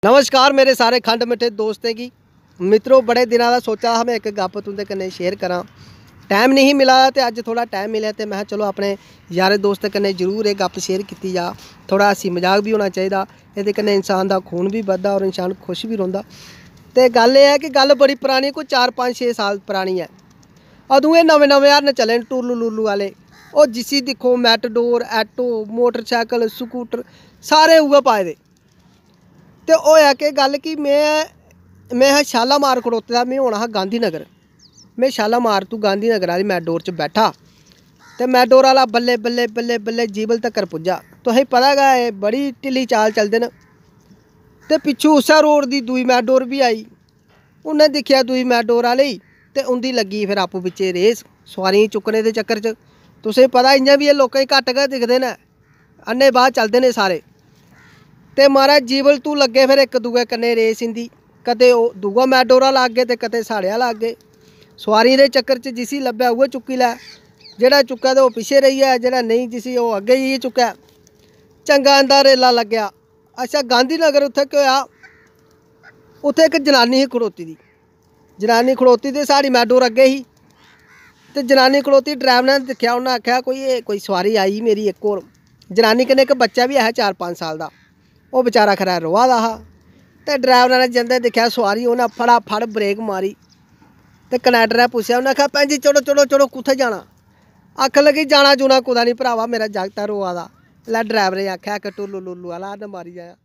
नमस्कार मेरे सारे खंड मिठे दोस्तें की मित्रों, बड़े दिनों का सोचा मैं एक गप तुंदे कन्नै शेयर करा। टाइम नहीं मिला तो अज थोड़ा टाइम मिले तो मैं चलो अपने यार दोस्त कन्नै जरूर एक गप शेयर की जा। थोड़ा हसी मजाक भी होना चाहिए, ये कन्नै इंसान का खून भी बधदा और इंसान खुश भी रहिंदा। तो गल यह है कि गल बड़ी पुरानी, कोई 4-5-6 साल पुरानी है। अदूं ये नवे नवे हरन चले टुल्लू लुल्लू वाले, और जिसी दिखो मैटाडोर, ऐटो, मोटरसाइकिल, स्कूटर सारे उ'ऐ पाए दे। तो होया कि गल कि मैं हा शालामार खड़ोते दा, मैं होना हा गांधी नगर। मैं शालामार तू गांधी नगर वाली मैटाडोर च बैठा तो मैटाडोर वाला बल्ले बल्ले बल्ले बल्ले जीबल तक्कर पुज्जा। तुसें पता गै बड़ी ढिल्ली चाल चलदे न। ते पिच्छू उस्सै रोड दी दूई मैटाडोर भी आई। उन्नै दिक्खेआ दूई मैटाडोर आह्ले ते उंदी लगी फिर आपूं बिच्चे रेस सोआरियां चुक्कने दे चक्कर च। तुसें पता इ'यां बी एह् लोकें गी घट्ट गै दिखदे न, अन्ने बाह् चलदे ने सारे। ते महाराज जीवल तू लगे फिर एक दूए कन्नै रेस इंदी, कदें ओह् दूआ मैटाडोर आह्ला अग्गे ते कदें साढ़े आह्ला अग्गे। सोआरियें दे चक्कर च जिसी लब्भै उ'ऐ चुक्की लै, जेह्ड़ा चुक्कै ते ओह् पिच्छे रेही जाए, जेह्ड़ा नेईं जिसी ओह् अग्गे जाइयै चुक्कै। चंगा इंदा रेला लग्गेआ। अच्छा गांधी नगर उत्थें केह् होया, उत्थें इक जनानी ही खड़ोती दी। जनानी खड़ोती ते साढ़ी मैटाडोर अग्गे ही ते जनानी खड़ोती, ड्राइवर ने दिक्खेआ, उन्नै आखेआ कोई सोआरी आई मेरी एक होर। जनानी कन्नै इक बच्चा भी है 4-5 साल दा, ओह् बेचारा खरा रोआ दा हा। ते ड्राइवर ने जंदे दिक्खेआ सोआरी, उन्नै फटाफट ब्रेक मारी ते कंडक्टरै पुच्छेआ, उन्नै आखेआ भैन जी चढ़ो चढ़ो चढ़ो, कुत्थें जाना? आखन लगी जाना जुना कुदै नहीं भरावा, मेरा जागत रोआ दा। लै ड्राइवरे आखेआ कि टुल्लू लुल्लू आह्ला हन्न मारी आया।